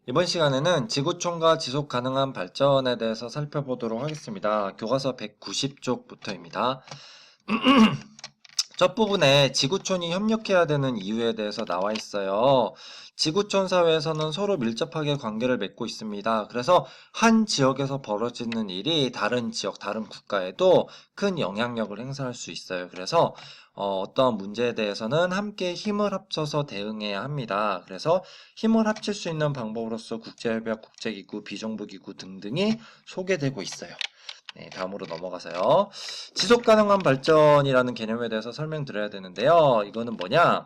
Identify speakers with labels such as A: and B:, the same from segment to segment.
A: 이번 시간에는 지구촌과 지속 가능한 발전에 대해서 살펴보도록 하겠습니다. 교과서 190쪽부터입니다. 첫 부분에 지구촌이 협력해야 되는 이유에 대해서 나와 있어요. 지구촌 사회에서는 서로 밀접하게 관계를 맺고 있습니다. 그래서 한 지역에서 벌어지는 일이 다른 지역, 다른 국가에도 큰 영향력을 행사할 수 있어요. 그래서 어떠한 문제에 대해서는 함께 힘을 합쳐서 대응해야 합니다. 그래서 힘을 합칠 수 있는 방법으로서 국제협약, 국제기구, 비정부기구 등등이 소개되고 있어요. 네, 다음으로 넘어가서요. 지속 가능한 발전이라는 개념에 대해서 설명드려야 되는데요. 이거는 뭐냐?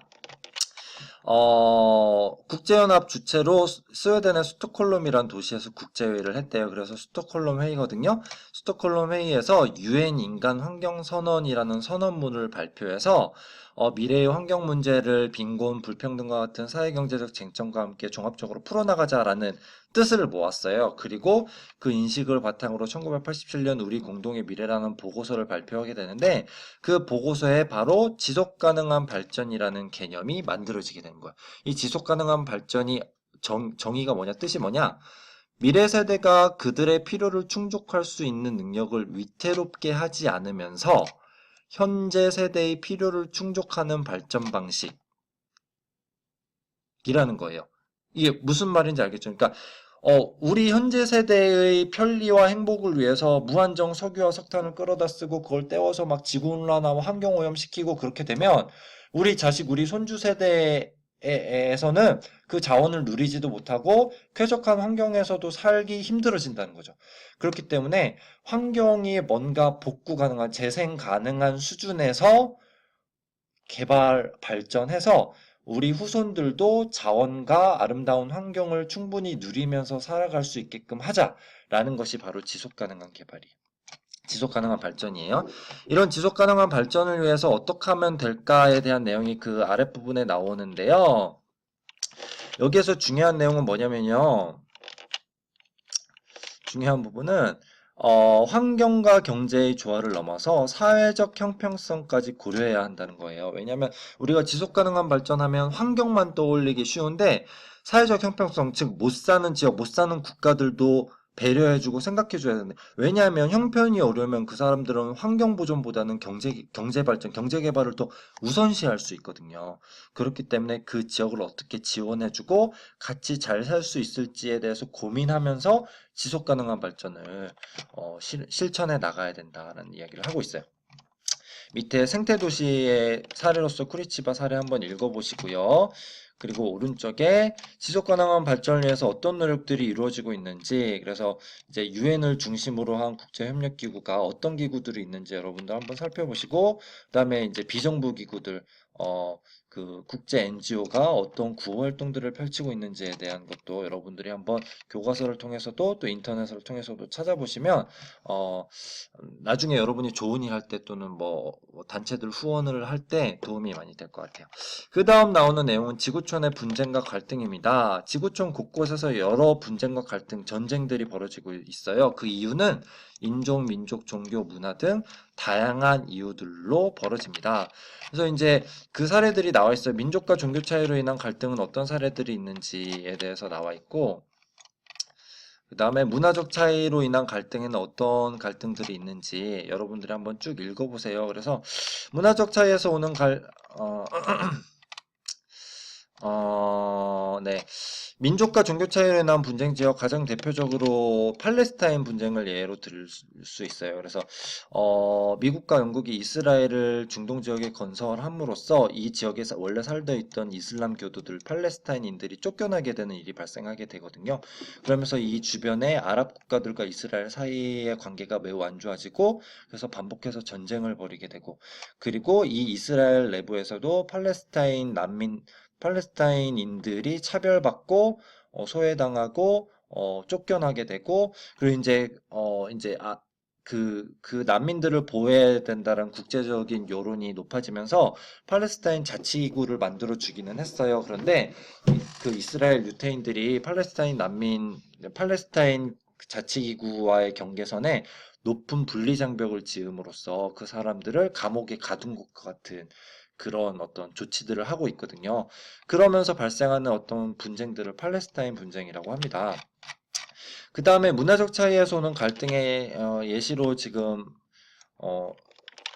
A: 국제연합 주최로 스웨덴의 스톡홀름이란 도시에서 국제회의를 했대요. 그래서 스톡홀름 회의거든요. 스톡홀름 회의에서 유엔 인간 환경 선언이라는 선언문을 발표해서 미래의 환경 문제를 빈곤, 불평등과 같은 사회경제적 쟁점과 함께 종합적으로 풀어나가자라는 뜻을 모았어요. 그리고 그 인식을 바탕으로 1987년 우리 공동의 미래라는 보고서를 발표하게 되는데 그 보고서에 바로 지속 가능한 발전이라는 개념이 만들어지게 되는 거야. 이 지속 가능한 발전이 정의가 뭐냐? 뜻이 뭐냐? 미래 세대가 그들의 필요를 충족할 수 있는 능력을 위태롭게 하지 않으면서 현재 세대의 필요를 충족하는 발전 방식이라는 거예요. 이게 무슨 말인지 알겠죠? 그러니까 우리 현재 세대의 편리와 행복을 위해서 무한정 석유와 석탄을 끌어다 쓰고 그걸 떼워서 막 지구온난화와 환경오염 시키고 그렇게 되면 우리 자식, 우리 손주 세대에서는 그 자원을 누리지도 못하고 쾌적한 환경에서도 살기 힘들어진다는 거죠. 그렇기 때문에 환경이 뭔가 복구 가능한, 재생 가능한 수준에서 개발, 발전해서 우리 후손들도 자원과 아름다운 환경을 충분히 누리면서 살아갈 수 있게끔 하자라는 것이 바로 지속 가능한 개발이에요. 지속 가능한 발전이에요. 이런 지속 가능한 발전을 위해서 어떻게 하면 될까에 대한 내용이 그 아랫부분에 나오는데요. 여기에서 중요한 내용은 뭐냐면요. 중요한 부분은 환경과 경제의 조화를 넘어서 사회적 형평성까지 고려해야 한다는 거예요. 왜냐하면 우리가 지속 가능한 발전하면 환경만 떠올리기 쉬운데 사회적 형평성, 즉 못 사는 지역, 못 사는 국가들도 배려해주고 생각해줘야 되는데 왜냐하면 형편이 어려우면 그 사람들은 환경 보존보다는 경제 발전, 경제 개발을 더 우선시할 수 있거든요. 그렇기 때문에 그 지역을 어떻게 지원해주고 같이 잘 살 수 있을지에 대해서 고민하면서 지속 가능한 발전을 실천해 나가야 된다라는 이야기를 하고 있어요. 밑에 생태 도시의 사례로서 쿠리치바 사례 한번 읽어보시고요. 그리고 오른쪽에 지속 가능한 발전을 위해서 어떤 노력들이 이루어지고 있는지, 그래서 이제 유엔을 중심으로 한 국제 협력 기구가 어떤 기구들이 있는지 여러분들 한번 살펴보시고, 그다음에 이제 비정부 기구들, 그 국제 NGO가 어떤 구호 활동들을 펼치고 있는지에 대한 것도 여러분들이 한번 교과서를 통해서도 또 인터넷을 통해서도 찾아보시면 나중에 여러분이 좋은 일 할 때 또는 뭐 단체들 후원을 할 때 도움이 많이 될 것 같아요. 그 다음 나오는 내용은 지구촌의 분쟁과 갈등입니다. 지구촌 곳곳에서 여러 분쟁과 갈등, 전쟁들이 벌어지고 있어요. 그 이유는 인종, 민족, 종교, 문화 등 다양한 이유들로 벌어집니다. 그래서 이제 그 사례들이 나와 있어요. 민족과 종교 차이로 인한 갈등은 어떤 사례들이 있는지에 대해서 나와 있고, 그 다음에 문화적 차이로 인한 갈등에는 어떤 갈등들이 있는지 여러분들이 한번 쭉 읽어보세요. 그래서 문화적 차이에서 오는 네. 민족과 종교 차이로 인한 분쟁 지역 가장 대표적으로 팔레스타인 분쟁을 예로 들 수 있어요. 그래서 미국과 영국이 이스라엘을 중동 지역에 건설함으로써 이 지역에 원래 살다 있던 이슬람 교도들 팔레스타인인들이 쫓겨나게 되는 일이 발생하게 되거든요. 그러면서 이 주변의 아랍 국가들과 이스라엘 사이의 관계가 매우 안 좋아지고 그래서 반복해서 전쟁을 벌이게 되고 그리고 이 이스라엘 내부에서도 팔레스타인인들이 차별받고 소외당하고 쫓겨나게 되고 그리고 이제 그 난민들을 보호해야 된다는 국제적인 여론이 높아지면서 팔레스타인 자치기구를 만들어 주기는 했어요. 그런데 그 이스라엘 유태인들이 팔레스타인 자치기구와의 경계선에 높은 분리장벽을 지음으로써 그 사람들을 감옥에 가둔 것과 같은 그런 어떤 조치들을 하고 있거든요. 그러면서 발생하는 어떤 분쟁들을 팔레스타인 분쟁이라고 합니다. 그 다음에 문화적 차이에서 오는 갈등의 예시로 지금 어,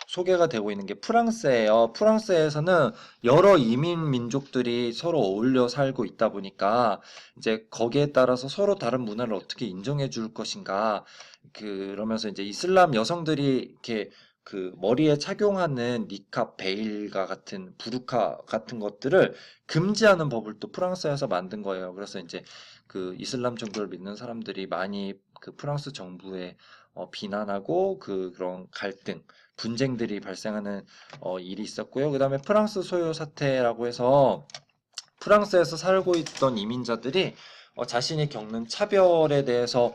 A: 소개가 되고 있는 게 프랑스예요. 프랑스에서는 여러 이민 민족들이 서로 어울려 살고 있다 보니까 이제 거기에 따라서 서로 다른 문화를 어떻게 인정해 줄 것인가. 그러면서 이제 이슬람 여성들이 이렇게 그 머리에 착용하는 니캅, 베일과 같은 부르카 같은 것들을 금지하는 법을 또 프랑스에서 만든 거예요. 그래서 이제 그 이슬람 종교를 믿는 사람들이 많이 그 프랑스 정부에 비난하고 그런 갈등, 분쟁들이 발생하는 일이 있었고요. 그 다음에 프랑스 소요 사태라고 해서 프랑스에서 살고 있던 이민자들이 자신이 겪는 차별에 대해서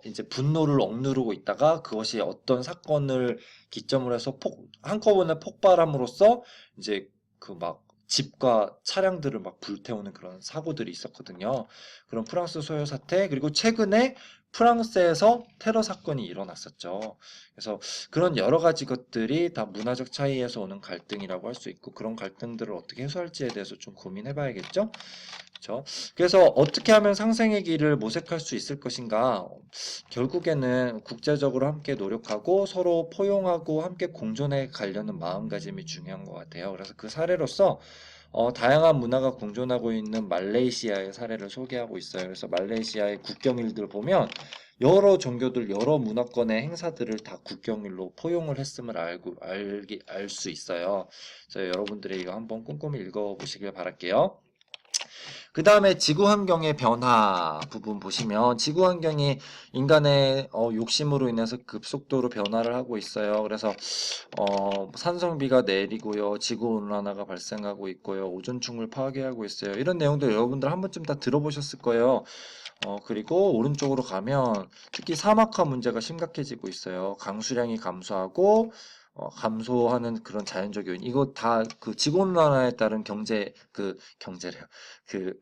A: 이제 분노를 억누르고 있다가 그것이 어떤 사건을 기점으로 해서 한꺼번에 폭발함으로써 이제 그 막 집과 차량들을 막 불태우는 그런 사고들이 있었거든요. 그런 프랑스 소요 사태, 그리고 최근에 프랑스에서 테러 사건이 일어났었죠. 그래서 그런 여러 가지 것들이 다 문화적 차이에서 오는 갈등이라고 할 수 있고, 그런 갈등들을 어떻게 해소할지에 대해서 좀 고민해 봐야겠죠? 그렇죠? 그래서 어떻게 하면 상생의 길을 모색할 수 있을 것인가? 결국에는 국제적으로 함께 노력하고 서로 포용하고 함께 공존해 가려는 마음가짐이 중요한 것 같아요. 그래서 그 사례로서 다양한 문화가 공존하고 있는 말레이시아의 사례를 소개하고 있어요. 그래서 말레이시아의 국경일들 보면 여러 종교들, 여러 문화권의 행사들을 다 국경일로 포용을 했음을 알 수 있어요. 그래서 여러분들이 이거 한번 꼼꼼히 읽어보시길 바랄게요. 그 다음에 지구 환경의 변화 부분 보시면 지구 환경이 인간의 욕심으로 인해서 급속도로 변화를 하고 있어요. 그래서 산성비가 내리고요, 지구 온난화가 발생하고 있고요, 오존층을 파괴하고 있어요. 이런 내용들 여러분들 한 번쯤 다 들어보셨을 거예요. 그리고 오른쪽으로 가면 특히 사막화 문제가 심각해지고 있어요. 강수량이 감소하고 감소하는 그런 자연적 요인. 이거 다 그 지구온난화에 따른 경제래요. 그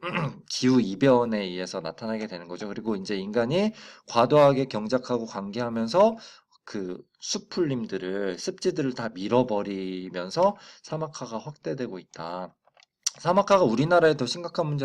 A: 기후 이변에 의해서 나타나게 되는 거죠. 그리고 이제 인간이 과도하게 경작하고 관계하면서 그 숲풀림들을 습지들을 다 밀어버리면서 사막화가 확대되고 있다. 사막화가 우리나라에 더 심각한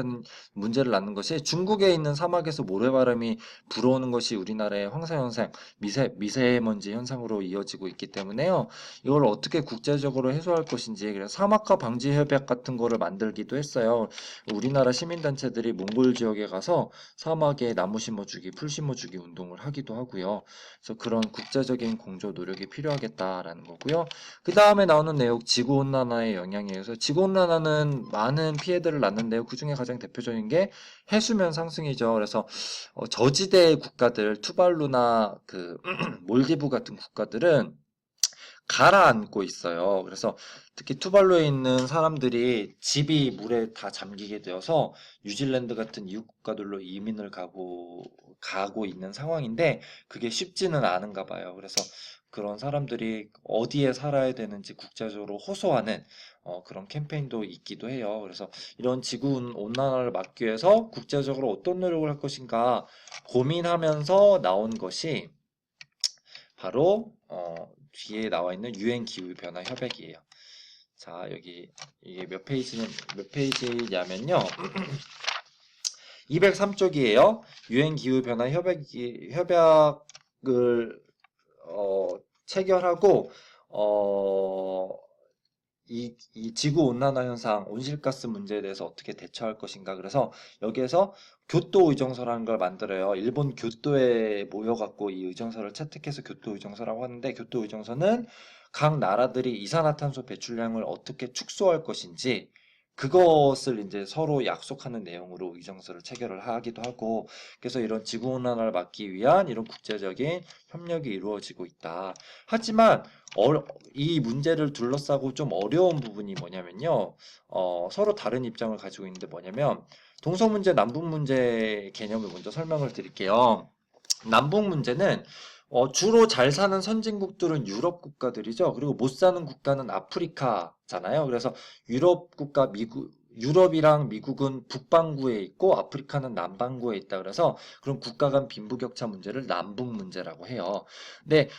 A: 문제를 낳는 것이 중국에 있는 사막에서 모래바람이 불어오는 것이 우리나라의 황사현상, 미세먼지 현상으로 이어지고 있기 때문에요. 이걸 어떻게 국제적으로 해소할 것인지, 그래서 사막화 방지 협약 같은 거를 만들기도 했어요. 우리나라 시민단체들이 몽골 지역에 가서 사막에 나무 심어주기, 풀 심어주기 운동을 하기도 하고요. 그래서 그런 국제적인 공조 노력이 필요하겠다라는 거고요. 그 다음에 나오는 내용 지구온난화의 영향에 의해서 지구온난화는 많은 피해들을 낳는데요. 그 중에 가장 대표적인 게 해수면 상승이죠. 그래서 저지대 국가들 투발루나 그 몰디브 같은 국가들은 가라앉고 있어요. 그래서 특히 투발루에 있는 사람들이 집이 물에 다 잠기게 되어서 뉴질랜드 같은 이웃 국가들로 이민을 가고 있는 상황인데 그게 쉽지는 않은가 봐요. 그래서 그런 사람들이 어디에 살아야 되는지 국제적으로 호소하는 그런 캠페인도 있기도 해요. 그래서 이런 지구 온난화를 막기 위해서 국제적으로 어떤 노력을 할 것인가 고민하면서 나온 것이 바로 뒤에 나와 있는 유엔 기후 변화 협약이에요. 자, 여기 이게 몇 페이지냐면요. 203쪽이에요. 유엔 기후 변화 협약을 체결하고 이 지구 온난화 현상, 온실가스 문제에 대해서 어떻게 대처할 것인가. 그래서 여기에서 교토 의정서라는 걸 만들어요. 일본 교토에 모여갖고 이 의정서를 채택해서 교토 의정서라고 하는데 교토 의정서는 각 나라들이 이산화탄소 배출량을 어떻게 축소할 것인지 그것을 이제 서로 약속하는 내용으로 의정서를 체결을 하기도 하고 그래서 이런 지구 온난화를 막기 위한 이런 국제적인 협력이 이루어지고 있다. 하지만 이 문제를 둘러싸고 좀 어려운 부분이 뭐냐면요. 서로 다른 입장을 가지고 있는데 뭐냐면 동서 문제, 남북 문제 개념을 먼저 설명을 드릴게요. 남북 문제는 주로 잘 사는 선진국들은 유럽 국가들이죠. 그리고 못 사는 국가는 아프리카잖아요. 그래서 유럽 국가, 미국, 유럽이랑 미국은 북반구에 있고 아프리카는 남반구에 있다 그래서 그런 국가 간 빈부격차 문제를 남북 문제라고 해요. 근데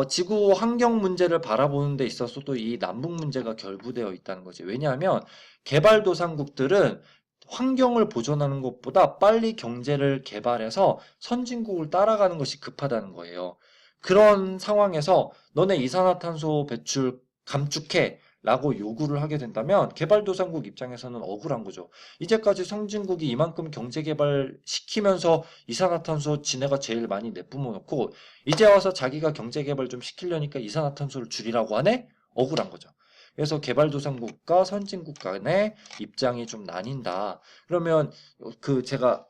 A: 지구 환경 문제를 바라보는 데 있어서도 이 남북 문제가 결부되어 있다는 거지. 왜냐하면 개발도상국들은 환경을 보존하는 것보다 빨리 경제를 개발해서 선진국을 따라가는 것이 급하다는 거예요. 그런 상황에서 너네 이산화탄소 배출 감축해 라고 요구를 하게 된다면 개발도상국 입장에서는 억울한 거죠. 이제까지 선진국이 이만큼 경제 개발 시키면서 이산화탄소 지네가 제일 많이 내뿜어 놓고 이제 와서 자기가 경제 개발 좀 시키려니까 이산화탄소를 줄이라고 하네? 억울한 거죠. 그래서 개발도상국과 선진국 간의 입장이 좀 나뉜다. 그러면 그 제가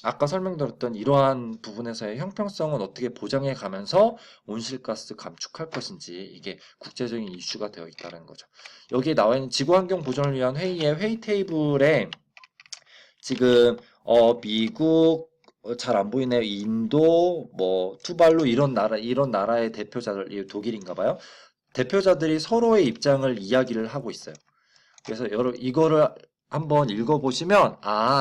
A: 아까 설명드렸던 이러한 부분에서의 형평성은 어떻게 보장해 가면서 온실가스 감축할 것인지 이게 국제적인 이슈가 되어 있다는 거죠. 여기에 나와 있는 지구환경 보전을 위한 회의의 회의 테이블에 지금 미국 잘 안 보이네요. 인도 뭐 투발루 이런 나라의 대표자들 독일인가 봐요. 대표자들이 서로의 입장을 이야기를 하고 있어요. 그래서 이거를 한번 읽어보시면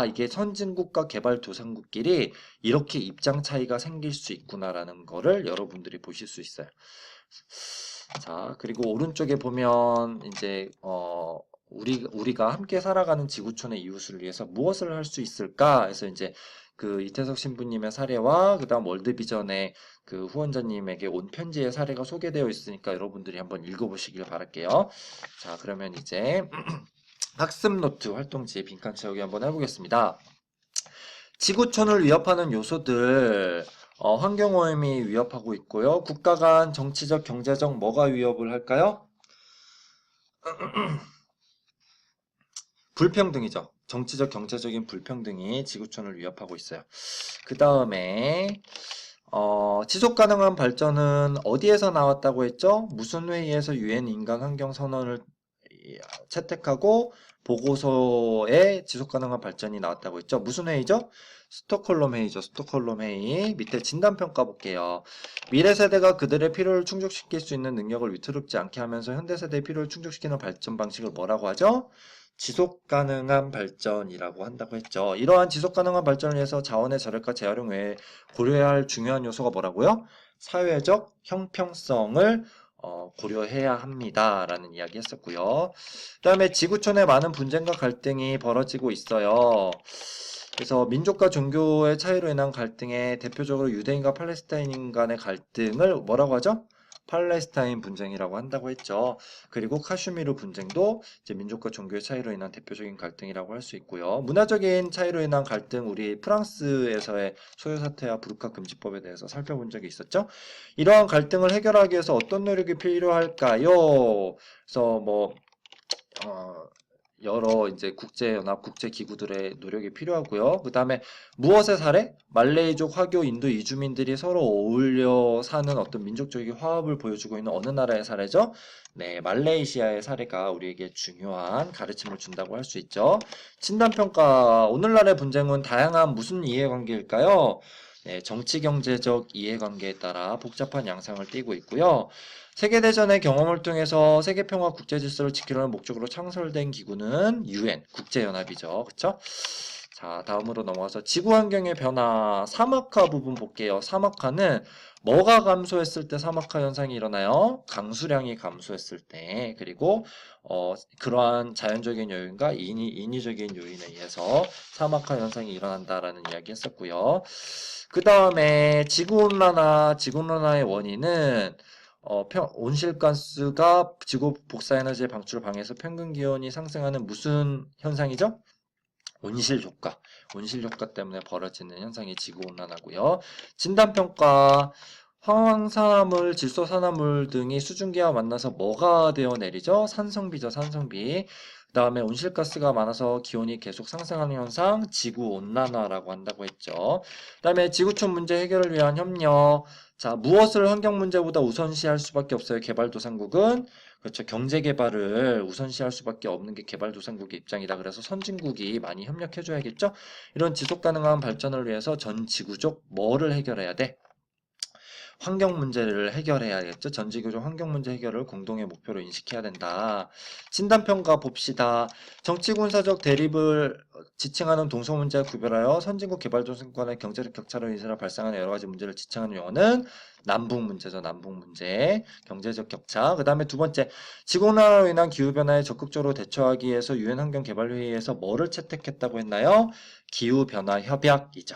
A: 이게 선진국과 개발도상국끼리 이렇게 입장 차이가 생길 수 있구나라는 거를 여러분들이 보실 수 있어요. 자, 그리고 오른쪽에 보면 이제 우리가 함께 살아가는 지구촌의 이웃을 위해서 무엇을 할 수 있을까? 해서 이제 그 이태석 신부님의 사례와 그다음 월드비전의 그 후원자님에게 온 편지의 사례가 소개되어 있으니까 여러분들이 한번 읽어보시길 바랄게요. 자, 그러면 이제 학습 노트 활동지에 빈칸 채우기 한번 해보겠습니다. 지구촌을 위협하는 요소들, 환경오염이 위협하고 있고요. 국가 간 정치적, 경제적 뭐가 위협을 할까요? 불평등이죠. 정치적, 경제적인 불평등이 지구촌을 위협하고 있어요. 그 다음에 지속 가능한 발전은 어디에서 나왔다고 했죠? 무슨 회의에서 유엔 인간 환경 선언을 채택하고 보고서에 지속 가능한 발전이 나왔다고 했죠? 무슨 회의죠? 스톡홀름 회의죠. 스톡홀름 회의. 밑에 진단 평가 볼게요. 미래 세대가 그들의 필요를 충족시킬 수 있는 능력을 위태롭지 않게 하면서 현대 세대의 필요를 충족시키는 발전 방식을 뭐라고 하죠? 지속 가능한 발전이라고 한다고 했죠. 이러한 지속 가능한 발전을 위해서 자원의 절약과 재활용 외에 고려해야 할 중요한 요소가 뭐라고요? 사회적 형평성을 고려해야 합니다. 라는 이야기 했었고요. 그 다음에 지구촌에 많은 분쟁과 갈등이 벌어지고 있어요. 그래서 민족과 종교의 차이로 인한 갈등에 대표적으로 유대인과 팔레스타인인 간의 갈등을 뭐라고 하죠? 팔레스타인 분쟁이라고 한다고 했죠. 그리고 카슈미르 분쟁도 이제 민족과 종교의 차이로 인한 대표적인 갈등이라고 할 수 있고요. 문화적인 차이로 인한 갈등, 우리 프랑스에서의 소요 사태와 부르카 금지법에 대해서 살펴본 적이 있었죠. 이러한 갈등을 해결하기 위해서 어떤 노력이 필요할까요? 그래서 여러 이제 국제연합, 국제기구들의 노력이 필요하고요. 그 다음에 무엇의 사례? 말레이족, 화교, 인도 이주민들이 서로 어울려 사는 어떤 민족적인 화합을 보여주고 있는 어느 나라의 사례죠? 네, 말레이시아의 사례가 우리에게 중요한 가르침을 준다고 할 수 있죠. 진단평가, 오늘날의 분쟁은 다양한 무슨 이해관계일까요? 네, 정치, 경제적 이해관계에 따라 복잡한 양상을 띠고 있고요. 세계대전의 경험을 통해서 세계평화 국제질서를 지키려는 목적으로 창설된 기구는 UN, 국제연합이죠. 그쵸? 자, 다음으로 넘어가서 지구환경의 변화, 사막화 부분 볼게요. 사막화는 뭐가 감소했을 때 사막화 현상이 일어나요? 강수량이 감소했을 때, 그리고 그러한 자연적인 요인과 인위적인 요인에 의해서 사막화 현상이 일어난다라는 이야기 했었고요. 그 다음에 지구온난화의 원인은 온실가스가 지구 복사에너지의 방출을 방해해서 평균 기온이 상승하는 무슨 현상이죠? 온실효과. 온실효과 때문에 벌어지는 현상이 지구온난화고요. 진단평가. 황산화물, 질소산화물 등이 수증기와 만나서 뭐가 되어 내리죠? 산성비죠, 산성비. 그 다음에 온실가스가 많아서 기온이 계속 상승하는 현상, 지구온난화라고 한다고 했죠. 그 다음에 지구촌 문제 해결을 위한 협력. 자, 무엇을 환경 문제보다 우선시할 수밖에 없어요, 개발도상국은? 그렇죠. 경제 개발을 우선시할 수밖에 없는 게 개발도상국의 입장이다. 그래서 선진국이 많이 협력해줘야겠죠? 이런 지속 가능한 발전을 위해서 전 지구적 뭐를 해결해야 돼? 환경 문제를 해결해야겠죠. 전지교조 환경 문제 해결을 공동의 목표로 인식해야 된다. 진단평가 봅시다. 정치군사적 대립을 지칭하는 동서 문제와 구별하여 선진국 개발도상 간의 경제적 격차로 인해서 발생하는 여러 가지 문제를 지칭하는 용어는 남북 문제죠. 남북 문제, 경제적 격차. 그 다음에 두 번째, 지구온난화로 인한 기후변화에 적극적으로 대처하기 위해서 유엔 환경개발회의에서 뭐를 채택했다고 했나요? 기후변화 협약이죠.